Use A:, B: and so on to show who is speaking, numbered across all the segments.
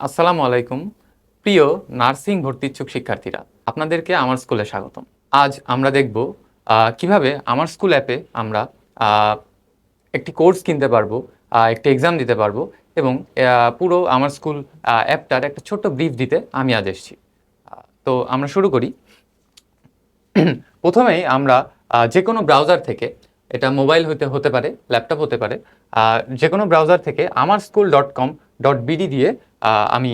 A: আসসালামু আলাইকুম। প্রিয় নার্সিং ভর্তি ইচ্ছুক শিক্ষার্থীরা, আপনাদেরকে আমার স্কুলে স্বাগতম। আজ আমরা দেখব কিভাবে আমার স্কুল অ্যাপে আমরা আ একটি কোর্স কিনতে পারবো, একটি এক্সাম দিতে পারবো এবং পুরো আমার স্কুল অ্যাপটার একটা ছোট্ট ব্রিফ দিতে আমি আজ এসেছি। আ তো আমরা শুরু করি। প্রথমেই আমরা যেকোনো ব্রাউজার থেকে, এটা মোবাইল হতে পারে, ল্যাপটপ হতে পারে, যেকোনো ব্রাউজার থেকে amarschool.com.bd দিয়ে আমি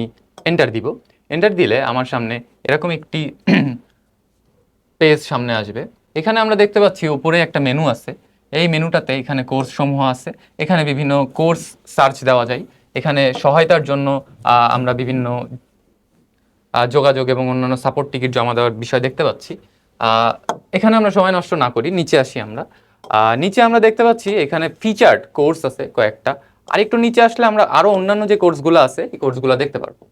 A: এন্টার দিব। এন্টার দিলে আমার সামনে এরকম একটি পেজ সামনে আসবে। এখানে আমরা দেখতে পাচ্ছি উপরে একটা মেনু আছে। এই মেনুটাতে এখানে কোর্স সমূহ আছে। এখানে বিভিন্ন কোর্স সার্চ দেওয়া যায়। এখানে সহায়তার জন্য আমরা বিভিন্ন যোগাযোগ এবং অন্যান্য সাপোর্ট টিকিট জমা দেওয়ার বিষয় দেখতে পাচ্ছি। এখানে আমরা সময় নষ্ট না করি, নিচে আসি আমরা। নিচে আমরা দেখতে পাচ্ছি এখানে ফিচার্ড কোর্স আছে কয়েকটা। আর একটু নিচে আসলে আমরা আরও অন্যান্য যে কোর্সগুলো আছে এই কোর্সগুলো দেখতে পারবো।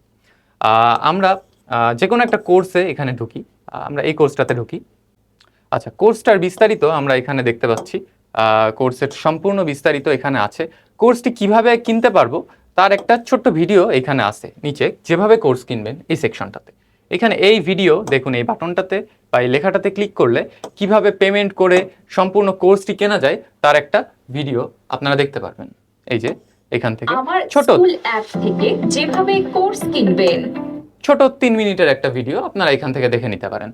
A: আমরা যে কোনো একটা কোর্সে এখানে ঢুকি। আমরা এই কোর্সটাতে ঢুকি। আচ্ছা, কোর্সটার বিস্তারিত আমরা এখানে দেখতে পাচ্ছি। কোর্সের সম্পূর্ণ বিস্তারিত এখানে আছে। কোর্সটি কিভাবে কিনতে পারবো তার একটা ছোট্ট ভিডিও এখানে আছে নিচে, যেভাবে কোর্স কিনবেন এই সেকশনটাতে। এখানে এই ভিডিও দেখুন, এই বাটনটাতে বা এই লেখাটাতে ক্লিক করলে কিভাবে পেমেন্ট করে সম্পূর্ণ কোর্সটি কেনা যায় তার একটা ভিডিও আপনারা দেখতে পারবেন। এই যে এখান থেকে
B: আমার
A: ছোট
B: স্কুল অ্যাপ থেকে যেভাবে কোর্স কিনবেন,
A: ছোট 3 মিনিটের একটা ভিডিও আপনারা এখান থেকে দেখে নিতে পারেন।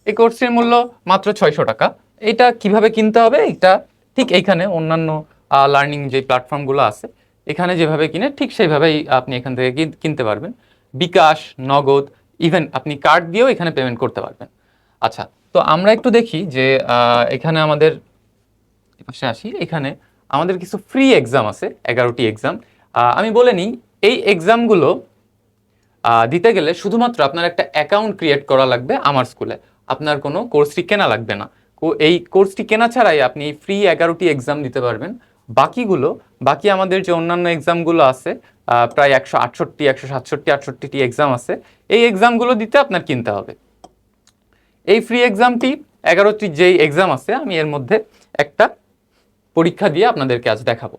A: এই কোর্সটির মূল্য মাত্র 600 টাকা। এটা কিভাবে কিনতে হবে এটা ঠিক এইখানে অন্যান্য লার্নিং যে প্ল্যাটফর্মগুলো আছে এখানে যেভাবে কিনে ঠিক সেইভাবেই আপনি এখান থেকে কিনতে পারবেন। বিকাশ, নগদ, ইভেন আপনি কার্ড দিয়েও এখানে পেমেন্ট করতে পারবেন। আচ্ছা, তো আমরা একটু দেখি যে এখানে আমাদের পাশে আসি। এখানে আমাদের কিছু ফ্রি এক্সাম আছে, 11টি এক্সাম। আমি বলে নিই, এই এক্সামগুলো দিতে গেলে শুধুমাত্র আপনার একটা অ্যাকাউন্ট ক্রিয়েট করা লাগবে আমার স্কুলে। আপনার কোনো কোর্সটি কেনা লাগবে না। এই কোর্সটি কেনা ছাড়াই আপনি এই ফ্রি 11টি এক্সাম দিতে পারবেন। বাকি আমাদের যে অন্যান্য এক্সামগুলো আছে, প্রায় 168, 167, 68টি এক্সাম আছে। এই এক্সামগুলো দিতে আপনার কিনতে হবে। এই ফ্রি এক্সামটি 11টি যেই এক্সাম আছে আমি এর মধ্যে একটা পরীক্ষা দিয়ে আপনাদেরকে আজ দেখাবো।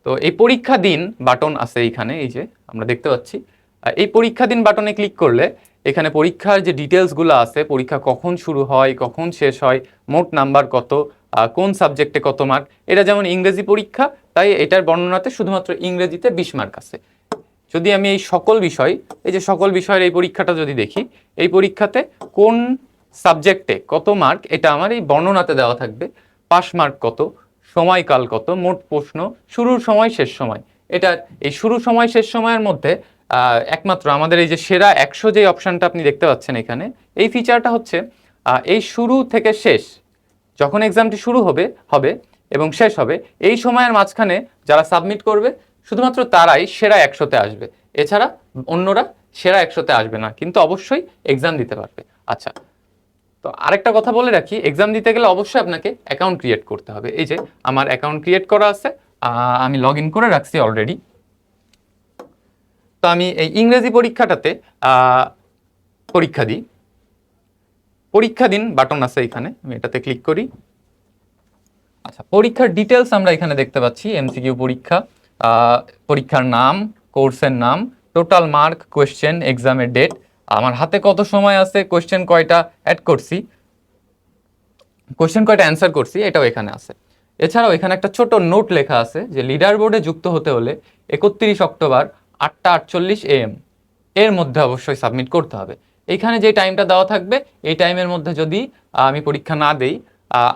A: তো এই পরীক্ষা দিন বাটন আছে এইখানে, এই যে আমরা দেখতে পাচ্ছি। এই পরীক্ষা দিন বাটনে ক্লিক করলে এখানে পরীক্ষার যে ডিটেলসগুলো আছে, পরীক্ষা কখন শুরু হয়, কখন শেষ হয়, মোট নাম্বার কত, কোন সাবজেক্টে কত মার্ক। এটা যেমন ইংরেজি পরীক্ষা, তাই এটার বর্ণনাতে শুধুমাত্র ইংরেজিতে 20 মার্ক আছে। যদি আমি এই যে সকল বিষয়ের এই পরীক্ষাটা যদি দেখি, এই পরীক্ষাতে কোন সাবজেক্টে কত মার্ক এটা আমার এই বর্ণনাতে দেওয়া থাকবে। পাস মার্ক কত, সময়কাল কত, মোট প্রশ্ন, শুরুর সময় শেষ সময়। এটা এই শুরু সময় শেষ সময়ের মধ্যে একমাত্র আমাদের এই যে সেরা 100 যে অপশানটা আপনি দেখতে পাচ্ছেন এখানে, এই ফিচারটা হচ্ছে এই শুরু থেকে শেষ, যখন এক্সামটি শুরু হবে এবং শেষ হবে, এই সময়ের মাঝখানে যারা সাবমিট করবে শুধুমাত্র তারাই সেরা 100-তে আসবে। এছাড়া অন্যরা সেরা 100-তে আসবে না, কিন্তু অবশ্যই এক্সাম দিতে পারবে। আচ্ছা, তো আরেকটা কথা বলে রাখি, এক্সাম দিতে গেলে অবশ্যই আপনাকে অ্যাকাউন্ট ক্রিয়েট করতে হবে। এই যে আমার অ্যাকাউন্ট ক্রিয়েট করা আছে, আমি লগ ইন করে রাখছি অলরেডি। তো আমি এই ইংরেজি পরীক্ষাটাতে পরীক্ষা দিন বাটন আছে এখানে, আমি এটাতে ক্লিক করি। আচ্ছা, পরীক্ষার ডিটেলস আমরা এখানে দেখতে পাচ্ছি। এমসিকিউ পরীক্ষা, পরীক্ষার নাম, কোর্সের নাম, টোটাল মার্ক, কোয়েশ্চেন, এক্সামের ডেট, আমার হাতে কত সময় আছে, কোয়েশ্চেন কয়টা অ্যান্সার করছি এটাও এখানে আছে। এছাড়াও এখানে একটা ছোট নোট লেখা আছে যে লিডার বোর্ডে যুক্ত হতে হলে 31 অক্টোবর 8:48 AM এর মধ্যে অবশ্যই সাবমিট করতে হবে। এখানে যে টাইমটা দেওয়া থাকবে এই টাইমের মধ্যে যদি আমি পরীক্ষা না দেই,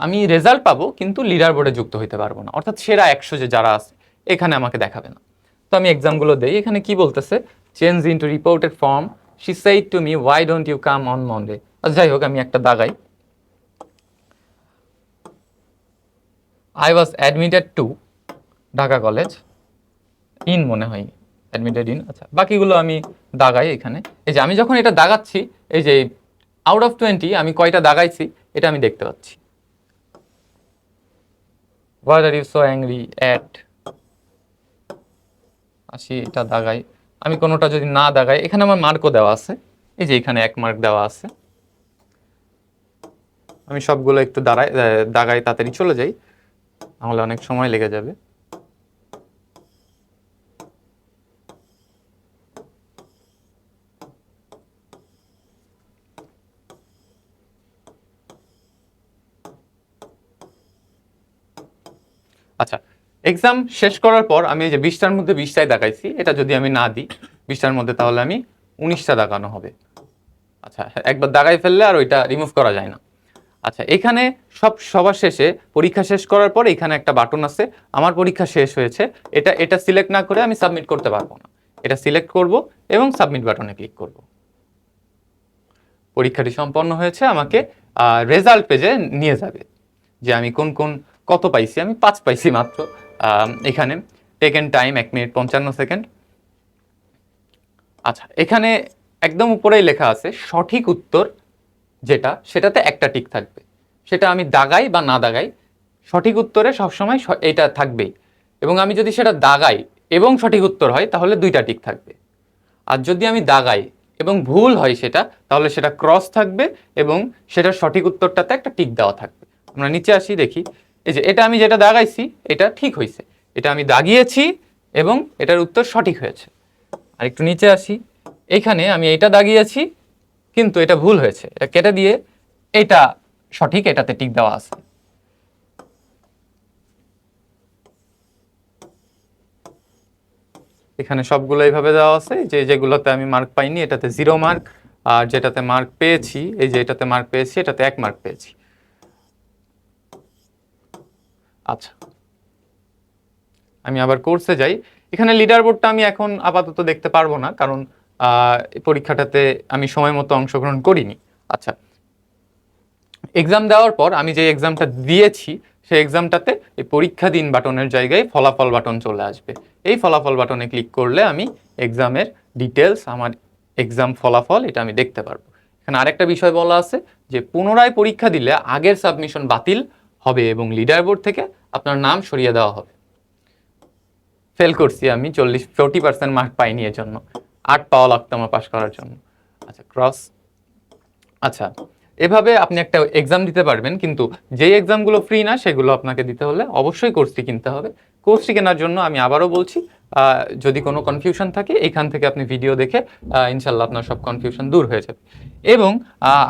A: আমি রেজাল্ট পাবো কিন্তু লিডার বোর্ডে যুক্ত হতে পারবো না, অর্থাৎ সেরা 100 যে যারা আছে এখানে আমাকে দেখাবে না। তো আমি এক্সামগুলো দেই। এখানে কি বলতেছে, change into reported form, she said to me why don't you come on Monday. যাই হোক, আমি একটা দাগাই, I was admitted to Dhaka college in, মনে হয় অ্যাডমিটেড ইন। আচ্ছা, বাকিগুলো আমি দাগাই এখানে। এই যে আমি যখন এটা দাগাচ্ছি, এই যে আউট অফ 20 আমি কয়টা দাগাইছি এটা আমি দেখতে পাচ্ছি। What are you so angry at, আসি এটা দাগাই। আমি কোনোটা যদি না দাগাই, এখানে আমার মার্কও দেওয়া আছে। এই যে এখানে 1 মার্ক দেওয়া আছে। আমি সবগুলো একটু দাগাই তাড়াতাড়ি চলে যাই, নাহলে অনেক সময় লেগে যাবে। আচ্ছা, এক্সাম শেষ করার পর আমি এই যে 20টার মধ্যে 20টাই দেখাইছি, এটা যদি আমি না দিই 20টার মধ্যে, তাহলে আমি 19টা দেখানো হবে। আচ্ছা, একবার দাগাই ফেললে আর ওইটা রিমুভ করা যায় না। আচ্ছা, এখানে সবার শেষে পরীক্ষা শেষ করার পর এখানে একটা বাটন আছে, আমার পরীক্ষা শেষ হয়েছে, এটা সিলেক্ট না করে আমি সাবমিট করতে পারবো না। এটা সিলেক্ট করব এবং সাবমিট বাটনে ক্লিক করব। পরীক্ষাটি সম্পন্ন হয়েছে, আমাকে রেজাল্ট পেজে নিয়ে যাবে যে আমি কত পাইছি। আমি 5 পাইছি মাত্র। এখানে টেকেন টাইম 1 মিনিট 55 সেকেন্ড। আচ্ছা, এখানে একদম উপরেই লেখা আছে সঠিক উত্তর যেটা, সেটাতে একটা টিক থাকবে। সেটা আমি দাগাই বা না দাগাই, সঠিক উত্তরে সবসময় এটা থাকবেই। এবং আমি যদি সেটা দাগাই এবং সঠিক উত্তর হয় তাহলে 2টা টিক থাকবে। আর যদি আমি দাগাই এবং ভুল হয় সেটা, তাহলে সেটা ক্রস থাকবে এবং সেটার সঠিক উত্তরটাতে একটা টিক দেওয়া থাকবে। আমরা নিচে আসি, দেখি এই যে এটা আমি যেটা দাগাইছি এটা ঠিক হয়েছে, এটা আমি দাগিয়েছি এবং এটার উত্তর সঠিক হয়েছে। আর একটু নিচে আসি, এইখানে আমি এটা দাগিয়েছি কিন্তু এটা ভুল হয়েছে, এটা কেটে দিয়ে এটা সঠিক, এটাতে টিক দেওয়া আছে। এখানে সবগুলো এইভাবে দেওয়া আছে, যেগুলোতে আমি মার্ক পাইনি এটাতে 0 মার্ক, আর যেটাতে মার্ক পেয়েছি, এই যে এটাতে মার্ক পেয়েছি এটাতে 1 মার্ক পেয়েছি। আচ্ছা, আমি আবার কোর্সে যাই। এখানে লিডার বোর্ডটা আমি এখন আপাতত দেখতে পারবো না, কারণ পরীক্ষাটাতে আমি সময় মতো অংশগ্রহণ করিনি। আচ্ছা, এক্সাম দেওয়ার পর আমি যে এক্সামটা দিয়েছি সেই এক্সামটাতে এই পরীক্ষা দিন বাটনের জায়গায় ফলাফল বাটন চলে আসবে। এই ফলাফল বাটনে ক্লিক করলে আমি এক্সামের ডিটেলস, আমার এক্সাম ফলাফল, এটা আমি দেখতে পারবো। এখানে আরেকটা বিষয় বলা আছে যে পুনরায় পরীক্ষা দিলে আগের সাবমিশন বাতিল হবে এবং লিডার বোর্ড থেকে আপনার নাম সরিয়ে দেওয়া হবে। ফেল করছি আমি, 40% মার্ক পাইনি, এর জন্য 8 পাওয়া লাগতো আমার পাস করার জন্য। আচ্ছা, ক্রস। আচ্ছা, এভাবে আপনি একটা এক্সাম দিতে পারবেন, কিন্তু যেই এক্সামগুলো ফ্রি না সেগুলো আপনাকে দিতে হলে অবশ্যই কোর্সটি কিনতে হবে। কোর্সটি কেনার জন্য আমি আবারও বলছি, যদি কোনো কনফিউশন থাকে এখান থেকে আপনি ভিডিও দেখে ইনশাল্লাহ আপনার সব কনফিউশন দূর হয়ে যাবে। এবং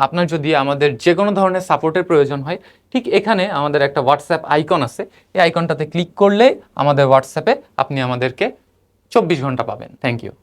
A: আপনার যদি আমাদের যে কোনো ধরনের সাপোর্টের প্রয়োজন হয়, ঠিক এখানে আমাদের একটা হোয়াটসঅ্যাপ আইকন আছে, এই আইকনটাতে ক্লিক করলে আমাদের হোয়াটসঅ্যাপে আপনি আমাদেরকে 24 ঘন্টা পাবেন। Thank you.